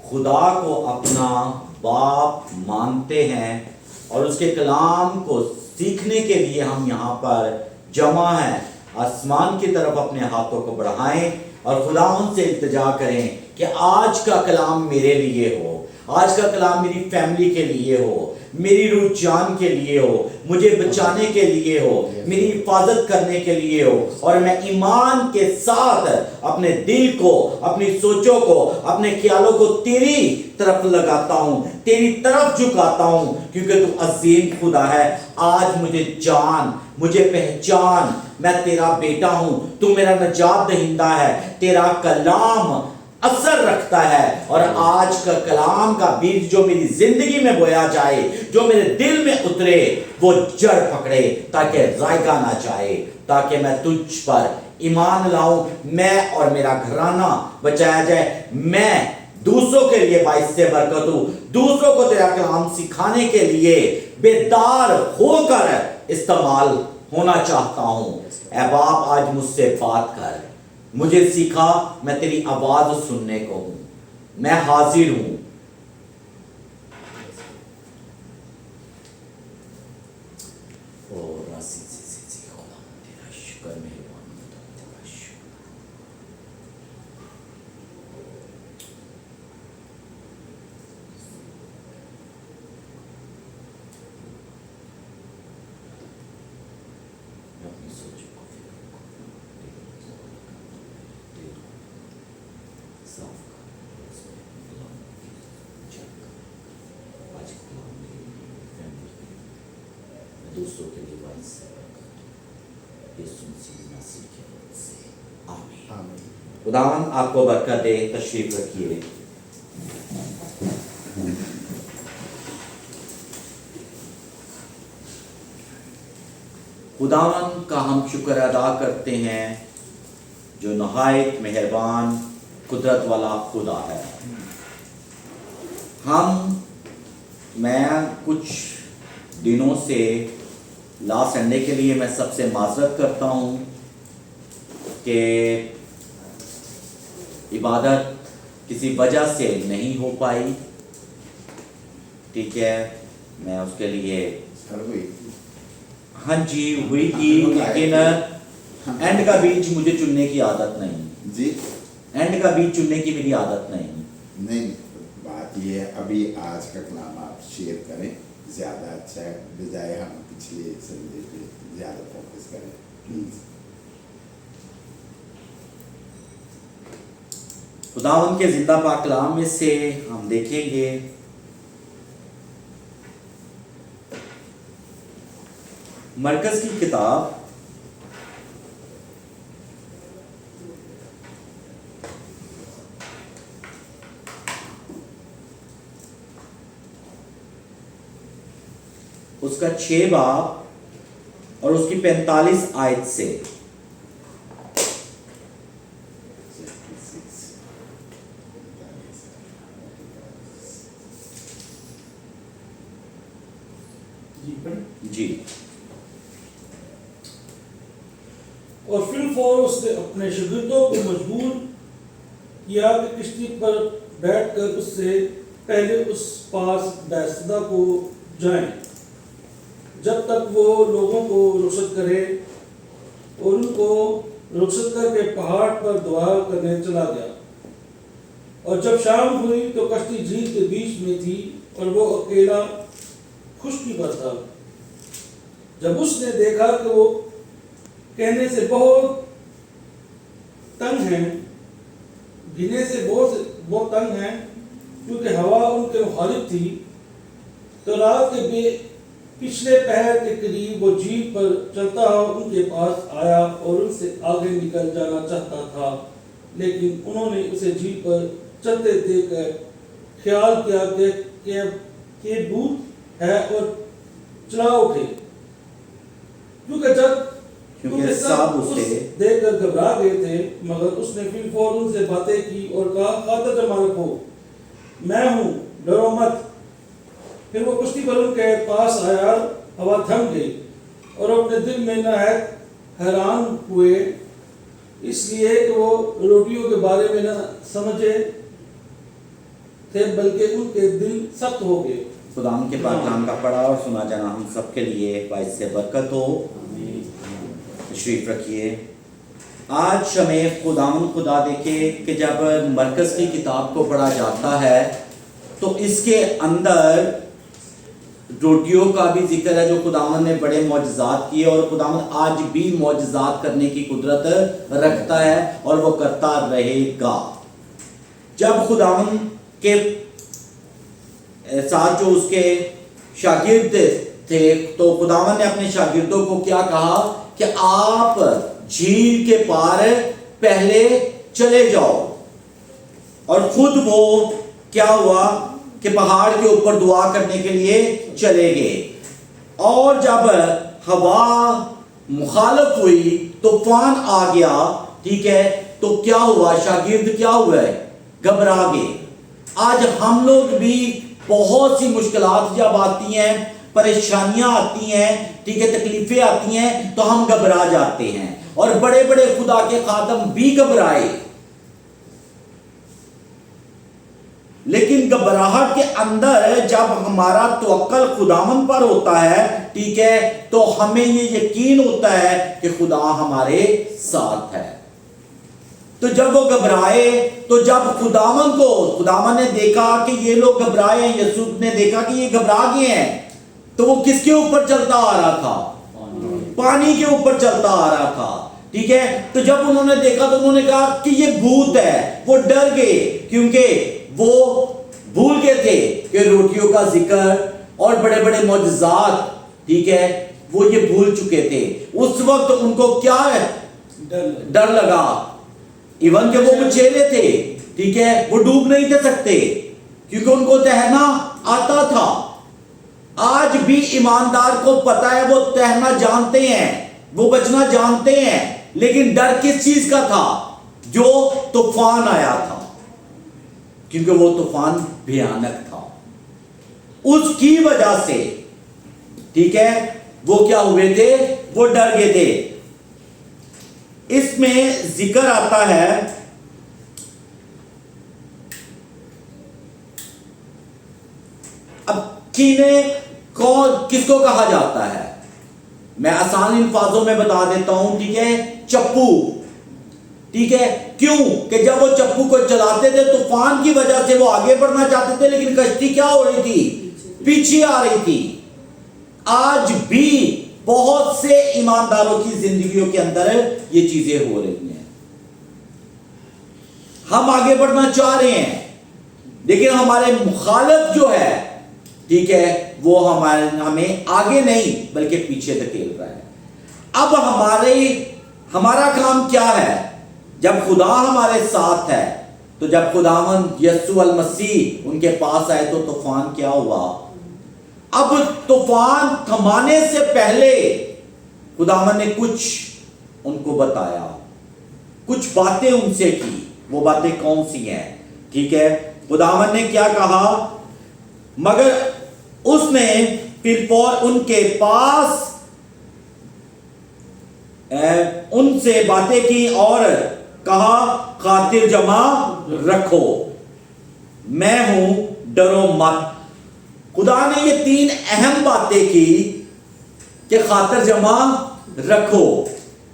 خدا کو اپنا باپ مانتے ہیں اور اس کے کلام کو سیکھنے کے لیے ہم یہاں پر جمع ہیں، آسمان کی طرف اپنے ہاتھوں کو بڑھائیں اور خدا ان سے التجا کریں کہ آج کا کلام میرے لیے ہو، آج کا کلام میری فیملی کے لیے ہو، میری روح جان کے لیے ہو، مجھے بچانے کے لیے ہو، میری حفاظت کرنے کے لیے ہو، اور میں ایمان کے ساتھ اپنے دل کو، اپنی سوچوں کو، اپنے خیالوں کو تیری طرف لگاتا ہوں، تیری طرف جھکاتا ہوں، کیونکہ تو عظیم خدا ہے۔ آج مجھے جان، مجھے پہچان، میں تیرا بیٹا ہوں، تو میرا نجات دہندہ ہے، تیرا کلام اثر رکھتا ہے، اور آج کا کلام کا بیج جو میری زندگی میں بویا جائے، جو میرے دل میں اترے، وہ جڑ پکڑے تاکہ رائگاں نہ جائے، تاکہ میں تجھ پر ایمان لاؤں، میں اور میرا گھرانہ بچایا جائے، میں دوسروں کے لیے باعث سے برکت ہوں، دوسروں کو تیرا کلام سکھانے کے لیے بیدار ہو کر استعمال ہونا چاہتا ہوں۔ اے باپ آج مجھ سے بات کر، مجھے سیکھا، میں تیری آواز سننے کو ہوں، میں حاضر ہوں۔ شکر مہربانی تیرا شکر۔ اپنی سوچوں کو صاف کر، اس میں کلام چیک کر، آج کلام میرے لیے، فیملی کے لیے، میں دوسروں کے لیے باعث سے برکت، یسوع مسیح ناصری کے نام سے آمین۔ خداوند آپ کو برکت دے، تشریف رکھیے۔ خداوند کا ہم شکر ادا کرتے ہیں جو نہایت مہربان قدرت والا خدا ہے۔ میں کچھ دنوں سے لاسٹ سنڈے کے لیے میں سب سے معذرت کرتا ہوں کہ عبادت کسی وجہ سے نہیں ہو پائی، ٹھیک ہے، میں اس کے لیے ہاں جی ہوئی تھی، لیکن اینڈ کا بیچ مجھے چننے کی عادت نہیں جی، اینڈ کا بیچ چننے کی میری عادت نہیں۔ بات یہ ہے ابھی آج کا کلام آپ شیئر کریں، زیادہ اچھا ہے، بجائے ہم پچھلے سنڈے پہ زیادہ فوکس کریں پلیز۔ خداوند کے زندہ پاک کلام میں سے ہم دیکھیں گے مرکز کی کتاب اس کا 6 باب اور اس کی 45 آیت سے۔ جی، اور فی الفور اس نے اپنے شاگردوں کو مجبور کیا کہ کشتی پر بیٹھ کر اس سے پہلے اس پاس بیتسیدا کو جائیں جب تک وہ لوگوں کو رخصت کرے، اور ان کو رخصت کر کے پہاڑ پر دعا کرنے چلا گیا۔ اور جب شام ہوئی تو کشتی جھیل کے بیچ میں تھی اور وہ اکیلا خشکی پر تھا۔ جب اس نے دیکھا کہ وہ کہنے سے بہت تنگ ہیں، گھنے سے بہت تنگ ہیں، کیونکہ ہوا ان کے مخالف تھی، تو رات کے پچھلے پہر کے قریب وہ جھیل پر چلتا ہوا ان کے پاس آیا اور ان سے آگے نکل جانا چاہتا تھا، لیکن انہوں نے اسے جھیل پر چلتے دیکھ کر خیال کیا کہ بھوت ہے اور چلا اٹھے، کیونکہ سب اسے دیکھ کر گھبرا گئے تھے۔ مگر اس نے فی الفور ان سے باتیں کی اور کہا، خاطر جمع رکھو، میں ہوں، ڈرو مت۔ پھر وہ کشتی پر ان کے پاس آیا، ہوا تھم گئی، اور اپنے دل میں نہایت حیران ہوئے، اس لیے کہ وہ روٹیوں کے بارے میں نہ سمجھے تھے بلکہ ان کے دل سخت ہو گئے۔ خداوند کے پاک کلام کا پڑھا اور سنا جانا ہم سب کے لیے باعث برکت ہو۔ تشریف رکھیے۔ آج ہمیں خداوند خدا دیکھے کہ جب مرکز کی کتاب کو پڑھا جاتا ہے تو اس کے اندر روٹیوں کا بھی ذکر ہے جو خداوند نے بڑے معجزات کیے، اور خداوند آج بھی معجزات کرنے کی قدرت رکھتا ہے اور وہ کرتا رہے گا۔ جب خداوند کے ساتھ جو اس کے شاگرد تھے تو خداوند نے اپنے شاگردوں کو کیا کہا کہ آپ جھیل کے پار پہلے چلے جاؤ، اور خود وہ کیا ہوا کہ پہاڑ کے اوپر دعا کرنے کے لیے چلے گئے، اور جب ہوا مخالف ہوئی، طوفان آ گیا، ٹھیک ہے، تو کیا ہوا؟ شاگرد کیا ہوئے؟ گھبرا گئے۔ آج ہم لوگ بھی بہت سی مشکلات جب آتی ہیں، پریشانیاں آتی ہیں، ٹھیک ہے، تکلیفیں آتی ہیں تو ہم گھبرا جاتے ہیں، اور بڑے بڑے خدا کے خادم بھی گھبرائے، لیکن گھبراہٹ کے اندر جب ہمارا توکل خداوند پر ہوتا ہے، ٹھیک ہے، تو ہمیں یہ یقین ہوتا ہے کہ خدا ہمارے ساتھ ہے۔ تو جب وہ گھبرائے تو جب خداوند نے دیکھا کہ یہ لوگ گھبرائے ہیں، یسوع نے دیکھا کہ یہ گھبرا گئے ہیں، تو وہ کس کے اوپر چلتا آ رہا تھا؟ پانی کے اوپر چلتا آ رہا تھا، ٹھیک ہے۔ تو جب انہوں نے دیکھا تو انہوں نے کہا کہ یہ بھوت ہے، وہ ڈر گئے، کیونکہ وہ بھول گئے تھے کہ روٹیوں کا ذکر اور بڑے بڑے معجزات، ٹھیک ہے، وہ یہ بھول چکے تھے۔ اس وقت ان کو کیا ہے؟ ڈر لگا، ایون کہ وہ مچھیرے تھے، ٹھیک ہے، وہ ڈوب نہیں تھے سکتے کیونکہ ان کو تیرنا آتا تھا۔ آج بھی ایماندار کو پتا ہے، وہ تیرنا جانتے ہیں، وہ بچنا جانتے ہیں، لیکن ڈر کس چیز کا تھا؟ جو طوفان آیا تھا، کیونکہ وہ طوفان بھیانک تھا، اس کی وجہ سے، ٹھیک ہے، وہ کیا ہوئے تھے؟ وہ ڈر گئے تھے۔ اس میں ذکر آتا ہے اب کینے کس کو کہا جاتا ہے؟ میں آسان الفاظوں میں بتا دیتا ہوں، ٹھیک ہے، چپو، ٹھیک ہے۔ کیوں کہ جب وہ چپو کو چلاتے تھے طوفان کی وجہ سے وہ آگے بڑھنا چاہتے تھے، لیکن کشتی کیا ہو رہی تھی؟ پیچھے آ رہی تھی۔ آج بھی بہت سے ایمانداروں کی زندگیوں کے اندر یہ چیزیں ہو رہی ہیں۔ ہم آگے بڑھنا چاہ رہے ہیں، لیکن ہمارے مخالف جو ہے، ٹھیک ہے، وہ ہمیں آگے نہیں بلکہ پیچھے دھکیل رہا ہے۔ اب ہمارا کام کیا ہے؟ جب خدا ہمارے ساتھ ہے، تو جب خداوند یسوع المسیح ان کے پاس آئے تو طوفان کیا ہوا؟ اب طوفان تھمانے سے پہلے خداوند نے کچھ ان کو بتایا، کچھ باتیں ان سے کی۔ وہ باتیں کون سی ہیں؟ ٹھیک ہے، خداوند نے کیا کہا؟ مگر اس نے پھر ان کے پاس ان سے باتیں کی اور کہا، خاطر جمع رکھو، میں ہوں، ڈرو مت۔ خدا نے یہ 3 اہم باتیں کی کہ خاطر جمع رکھو،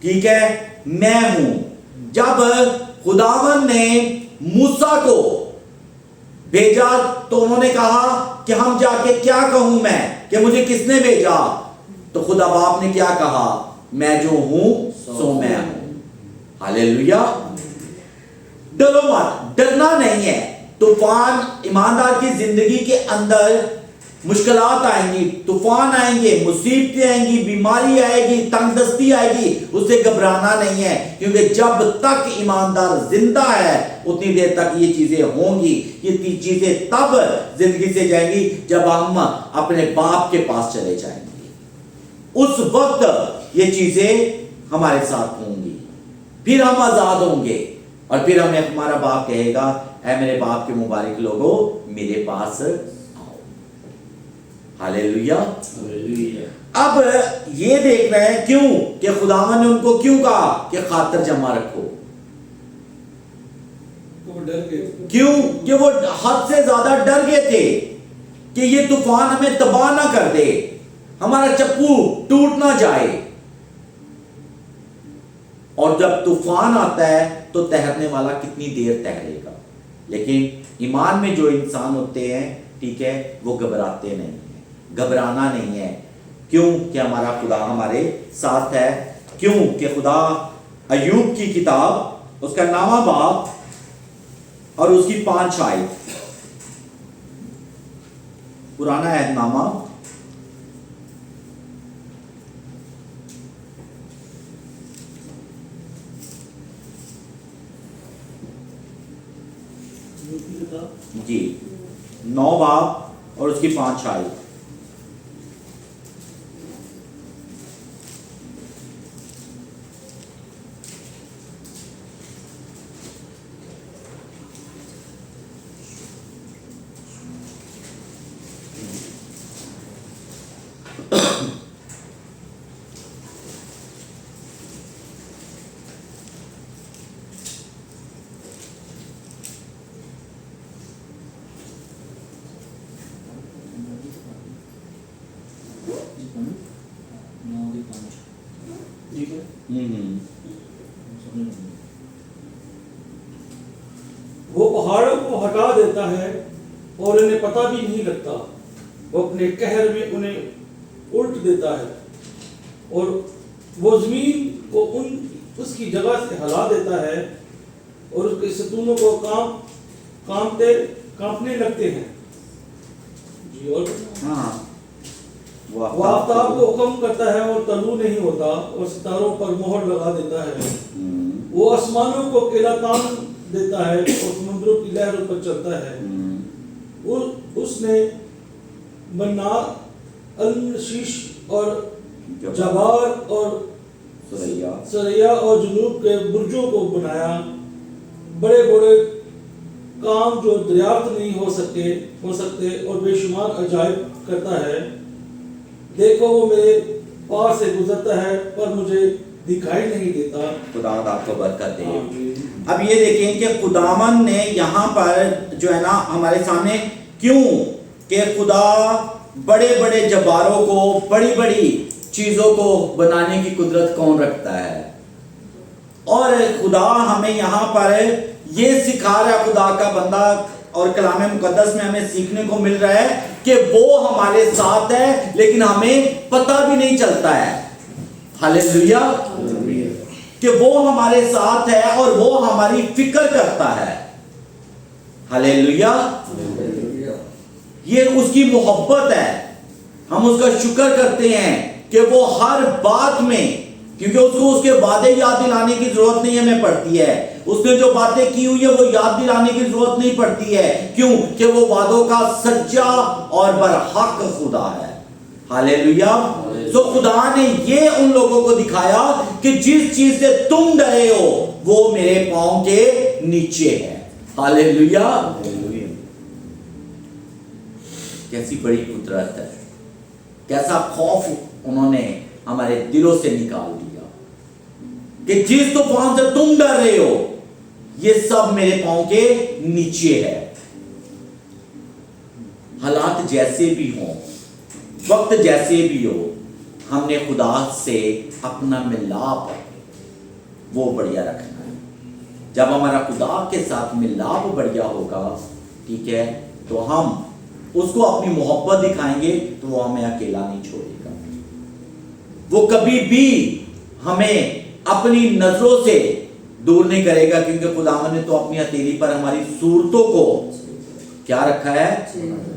ٹھیک ہے، میں ہوں۔ جب خداوند نے موسیٰ کو بھیجا تو انہوں نے کہا کہ ہم جا کے کیا کہوں میں کہ مجھے کس نے بھیجا؟ تو خدا باپ نے کیا کہا؟ میں جو ہوں سو میں ہوں۔ ہاللیلویا۔ ڈرو مت، ڈرنا نہیں ہے۔ طوفان ایماندار کی زندگی کے اندر مشکلات آئیں گی، طوفان آئیں گے، مصیبتیں آئیں گی، بیماری آئے گی، تنگ دستی آئے گی، اس سے گھبرانا نہیں ہے، کیونکہ جب تک ایماندار زندہ ہے اتنی دیر تک یہ چیزیں ہوں گی۔ یہ چیزیں تب زندگی سے جائیں گی جب ہم اپنے باپ کے پاس چلے جائیں گے، اس وقت یہ چیزیں ہمارے ساتھ ہوں گی، پھر ہم آزاد ہوں گے، اور پھر ہمیں ہمارا باپ کہے گا، اے میرے باپ کے مبارک لوگوں میرے پاس آؤ۔ ہاللیلویا۔ اب یہ دیکھ رہے ہیں کیوں کہ خداوند نے ان کو کیوں کہا کہ خاطر جمع رکھو؟ وہ ڈر گئے۔ کیوں کہ وہ حد سے زیادہ ڈر گئے تھے کہ یہ طوفان ہمیں تباہ نہ کر دے، ہمارا چپو ٹوٹ نہ جائے. اور جب طوفان آتا ہے تو تیرنے والا کتنی دیر تیرے گا، لیکن ایمان میں جو انسان ہوتے ہیں ٹھیک ہے وہ گھبراتے نہیں ہیں، گھبرانا نہیں ہے. کیوں کہ ہمارا خدا ہمارے ساتھ ہے. کیوں کہ خدا ایوب کی کتاب اس کا 9واں باب اور اس کی 5 آیت، پرانا عہد نامہ جی 9 باب اور اس کی 5 آیت. وہ پہاڑوں کو ہٹا دیتا ہے اور انہیں پتہ بھی نہیں لگتا، وہ اپنے قہر میں انہیں الٹ دیتا ہے اور وہ زمین کو اس کی جگہ سے ہلا دیتا ہے اور اس کے ستونوں کو کانپنے لگتے ہیں. جی اور وہ آفتاب کو حکم کرتا ہے اور طلوع نہیں ہوتا اور ستاروں پر مہر لگا دیتا ہے. وہ آسمانوں کو قلعہ تان دیتا ہے اور سمندروں کی لہروں پر چلتا ہے. اس نے منار، المشیش اور جبار اور سریا اور جنوب کے برجوں کو بنایا. بڑے بڑے کام جو دریافت نہیں ہو سکتے اور بے شمار عجائب کرتا ہے. دیکھو وہ میرے پاس سے گزرتا ہے پر مجھے دکھائی نہیں دیتا. خدا آپ کو برکت دے. اب یہ دیکھیں کہ خداوند نے یہاں پر جو ہے نا ہمارے سامنے کیوں کہ خدا بڑے بڑے جباروں کو، بڑی بڑی چیزوں کو بنانے کی قدرت کون رکھتا ہے، اور خدا ہمیں یہاں پر یہ سکھا رہا ہے، خدا کا بندہ اور کلام مقدس میں ہمیں سیکھنے کو مل رہا ہے کہ وہ ہمارے ساتھ ہے لیکن ہمیں پتہ بھی نہیں چلتا ہے. ہاللیلویا، کہ وہ ہمارے ساتھ ہے اور وہ ہماری فکر کرتا ہے. ہاللیلویا، یہ اس کی محبت ہے. ہم اس کا شکر کرتے ہیں کہ وہ ہر بات میں، کیونکہ اس کو اس کے وعدے یاد دلانے کی ضرورت نہیں ہمیں پڑتی ہے. اس نے جو باتیں کی ہوئی ہے وہ یاد دلانے کی ضرورت نہیں پڑتی ہے. کیوں کہ وہ وعدوں کا سچا اور برحق خدا ہے. ہاللیلویا. تو خدا نے یہ ان لوگوں کو دکھایا کہ جس چیز سے تم ڈرے ہو وہ میرے پاؤں کے نیچے ہے. ہاللیلویا. کیسی بڑی قدرت ہے، کیسا خوف انہوں نے ہمارے دلوں سے نکال دیا کہ جس طوفان سے تم ڈر رہے ہو یہ سب میرے پاؤں کے نیچے ہے. حالات جیسے بھی ہوں، وقت جیسے بھی ہو، ہم نے خدا سے اپنا ملاپ وہ بڑھیا رکھنا ہے. جب ہمارا خدا کے ساتھ ملاپ بڑھیا ہوگا ٹھیک ہے تو ہم اس کو اپنی محبت دکھائیں گے تو وہ ہمیں اکیلا نہیں چھوڑے گا. وہ کبھی بھی ہمیں اپنی نظروں سے دور نہیں کرے گا، کیونکہ خداوند نے تو اپنی ہتھیلی پر ہماری صورتوں کو کیا رکھا ہے؟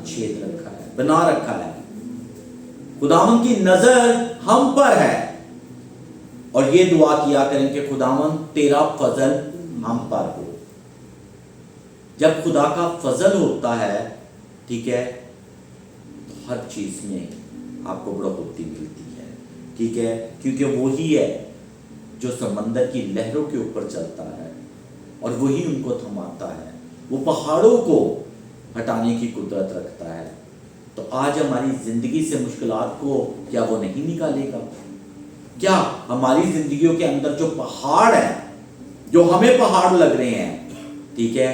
چھید رکھا ہے، بنا رکھا ہے. خداوند کی نظر ہم پر ہے اور یہ دعا کیا کریں کہ خداوند تیرا فضل ہم پر ہو. جب خدا کا فضل ہوتا ہے ٹھیک ہے تو ہر چیز میں آپ کو بڑھوتی ملتی ہے. ٹھیک ہے، کیونکہ وہی ہے جو سمندر کی لہروں کے اوپر چلتا ہے اور وہی ان کو تھماتا ہے. وہ پہاڑوں کو ہٹانے کی قدرت رکھتا ہے. تو آج ہماری زندگی سے مشکلات کو کیا وہ نہیں نکالے گا؟ کیا ہماری زندگیوں کے اندر جو پہاڑ ہیں، جو ہمیں پہاڑ لگ رہے ہیں ٹھیک ہے،